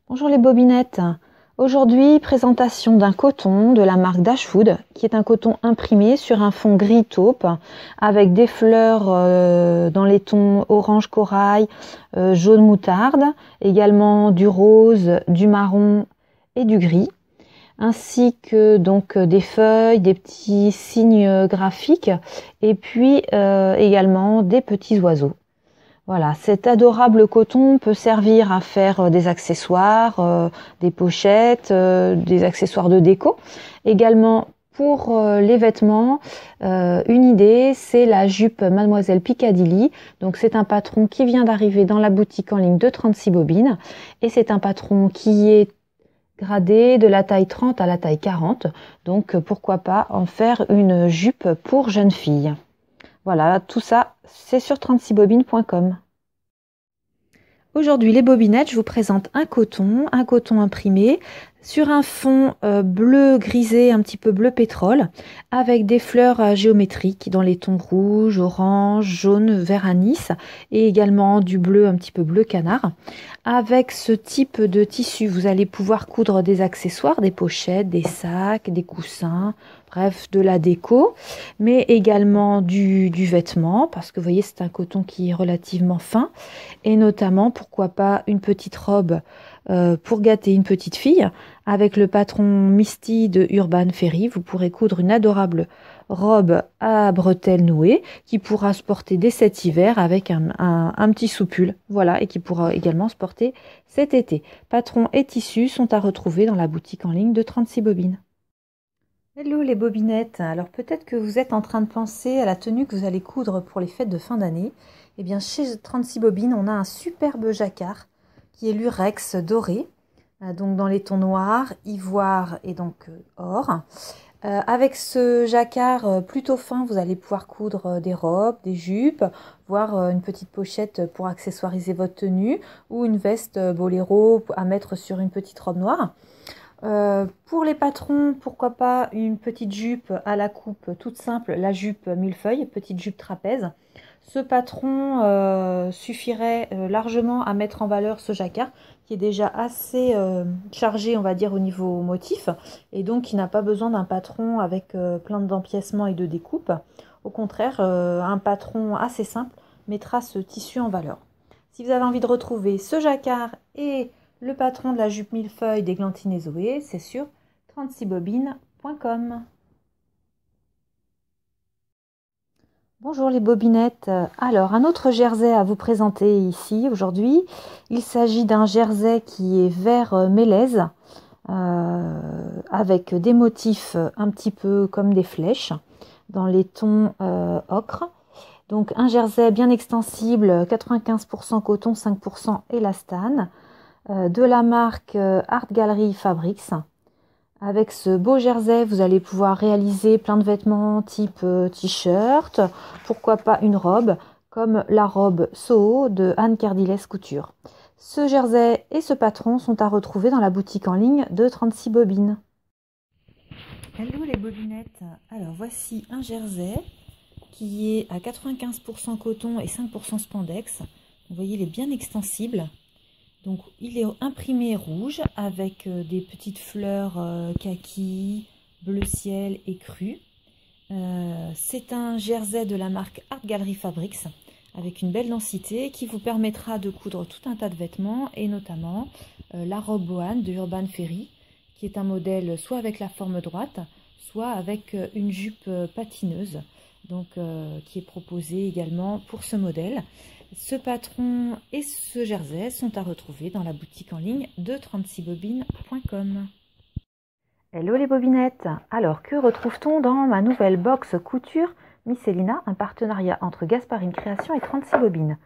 Bonjour les bobinettes. Aujourd'hui, présentation d'un coton de la marque Dashwood, qui est un coton imprimé sur un fond gris taupe avec des fleurs dans les tons orange corail, jaune moutarde, également du rose, du marron et du gris, ainsi que donc des feuilles, des petits signes graphiques et puis également des petits oiseaux. Voilà, cet adorable coton peut servir à faire des accessoires, des pochettes, des accessoires de déco. Également pour les vêtements, une idée, c'est la jupe Mademoiselle Piccadilly. Donc c'est un patron qui vient d'arriver dans la boutique en ligne de 36 bobines. Et c'est un patron qui est gradé de la taille 30 à la taille 40. Donc pourquoi pas en faire une jupe pour jeune fille. Voilà, tout ça, c'est sur 36bobines.com. Aujourd'hui, les bobinettes, je vous présente un coton imprimé sur un fond bleu grisé, un petit peu bleu pétrole, avec des fleurs géométriques dans les tons rouge, orange, jaune, vert anis, et également du bleu, un petit peu bleu canard. Avec ce type de tissu, vous allez pouvoir coudre des accessoires, des pochettes, des sacs, des coussins, bref, de la déco, mais également du vêtement, parce que vous voyez, c'est un coton qui est relativement fin, et notamment, pourquoi pas, une petite robe pour gâter une petite fille. Avec le patron Misty de Urban Ferry, vous pourrez coudre une adorable robe à bretelles nouées qui pourra se porter dès cet hiver avec un petit soupule, voilà, et qui pourra également se porter cet été. Patron et tissus sont à retrouver dans la boutique en ligne de 36 bobines. Hello les bobinettes, alors peut-être que vous êtes en train de penser à la tenue que vous allez coudre pour les fêtes de fin d'année. Eh bien chez 36 bobines, on a un superbe jacquard qui est l'urex doré, donc dans les tons noirs, ivoire et donc or. Avec ce jacquard plutôt fin, vous allez pouvoir coudre des robes, des jupes, voire une petite pochette pour accessoiriser votre tenue ou une veste boléro à mettre sur une petite robe noire. Pour les patrons, pourquoi pas une petite jupe à la coupe toute simple, la jupe millefeuille, petite jupe trapèze. Ce patron suffirait largement à mettre en valeur ce jacquard qui est déjà assez chargé, on va dire, au niveau motif et donc qui n'a pas besoin d'un patron avec plein d'empiècements et de découpes. Au contraire, un patron assez simple mettra ce tissu en valeur. Si vous avez envie de retrouver ce jacquard et le patron de la jupe millefeuille d'Églantine et Zoé, c'est sur 36bobines.com. Bonjour les bobinettes. Alors, un autre jersey à vous présenter ici aujourd'hui. Il s'agit d'un jersey qui est vert mélèze avec des motifs un petit peu comme des flèches dans les tons ocre. Donc un jersey bien extensible, 95% coton, 5% élastane, de la marque Art Gallery Fabrics. Avec ce beau jersey, vous allez pouvoir réaliser plein de vêtements type t-shirt, pourquoi pas une robe, comme la robe Soho de Anne Cardilès Couture. Ce jersey et ce patron sont à retrouver dans la boutique en ligne de 36 bobines. Hello les bobinettes. Alors voici un jersey qui est à 95% coton et 5% spandex. Vous voyez, il est bien extensible. Donc il est imprimé rouge avec des petites fleurs kaki, bleu ciel et cru. C'est un jersey de la marque Art Gallery Fabrics avec une belle densité qui vous permettra de coudre tout un tas de vêtements et notamment la robe bohane de Urban Ferry qui est un modèle soit avec la forme droite, soit avec une jupe patineuse, donc qui est proposée également pour ce modèle. Ce patron et ce jersey sont à retrouver dans la boutique en ligne de 36bobines.com. Hello les bobinettes. Alors que retrouve-t-on dans ma nouvelle box couture Misselina, un partenariat entre Gasparine Création et 36 bobines?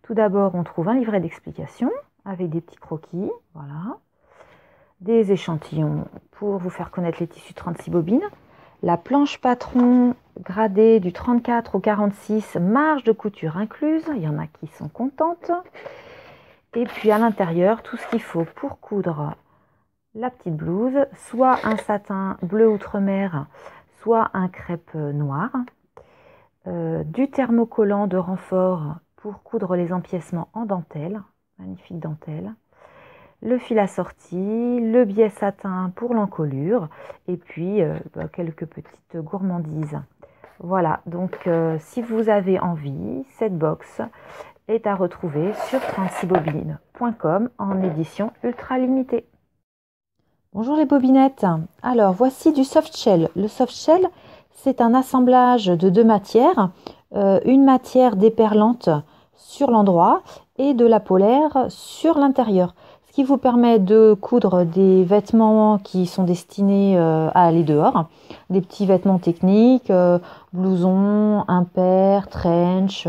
Tout d'abord, on trouve un livret d'explication avec des petits croquis, voilà, des échantillons pour vous faire connaître les tissus 36 bobines, la planche patron gradée du 34 au 46, marge de couture incluse, il y en a qui sont contentes. Et puis à l'intérieur, tout ce qu'il faut pour coudre la petite blouse, soit un satin bleu outremer, soit un crêpe noir, du thermocollant de renfort pour coudre les empiècements en dentelle, magnifique dentelle, le fil assorti, le biais satin pour l'encolure et puis quelques petites gourmandises. Voilà, donc si vous avez envie, cette box est à retrouver sur 36bobines.com en édition ultra limitée. Bonjour les bobinettes. Alors voici du soft shell. Le soft shell, c'est un assemblage de deux matières, une matière déperlante sur l'endroit et de la polaire sur l'intérieur. Ce qui vous permet de coudre des vêtements qui sont destinés à aller dehors, des petits vêtements techniques, blousons, impairs, trench,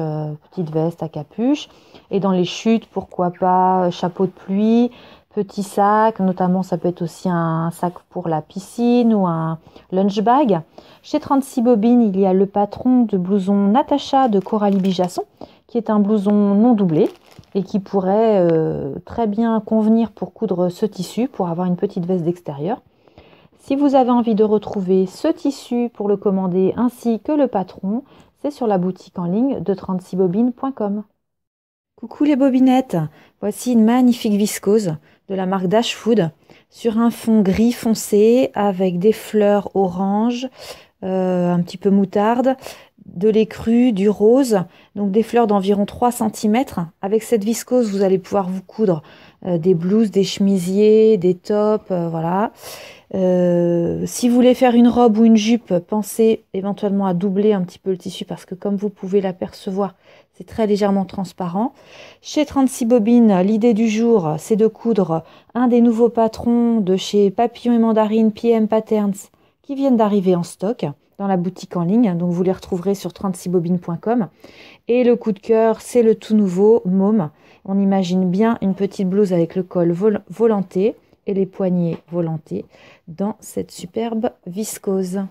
petites vestes à capuche. Et dans les chutes, pourquoi pas chapeau de pluie, petit sac, notamment ça peut être aussi un sac pour la piscine ou un lunch bag. Chez 36 bobines, il y a le patron de blouson Natacha de Coralie Bijasson, qui est un blouson non doublé et qui pourrait très bien convenir pour coudre ce tissu, pour avoir une petite veste d'extérieur. Si vous avez envie de retrouver ce tissu pour le commander ainsi que le patron, c'est sur la boutique en ligne de 36bobines.com. Coucou les bobinettes, voici une magnifique viscose de la marque Dashfood sur un fond gris foncé avec des fleurs orange, un petit peu moutarde, de l'écru, du rose, donc des fleurs d'environ 3 cm. Avec cette viscose, vous allez pouvoir vous coudre des blouses, des chemisiers, des tops, voilà. Si vous voulez faire une robe ou une jupe, pensez éventuellement à doubler un petit peu le tissu parce que comme vous pouvez l'apercevoir, c'est très légèrement transparent. Chez 36 bobines, l'idée du jour, c'est de coudre un des nouveaux patrons de chez Papillon et Mandarine PM Patterns qui viennent d'arriver en stock dans la boutique en ligne. Donc vous les retrouverez sur 36bobines.com. Et le coup de cœur, c'est le tout nouveau Môme. On imagine bien une petite blouse avec le col volanté et les poignets volantés dans cette superbe viscose.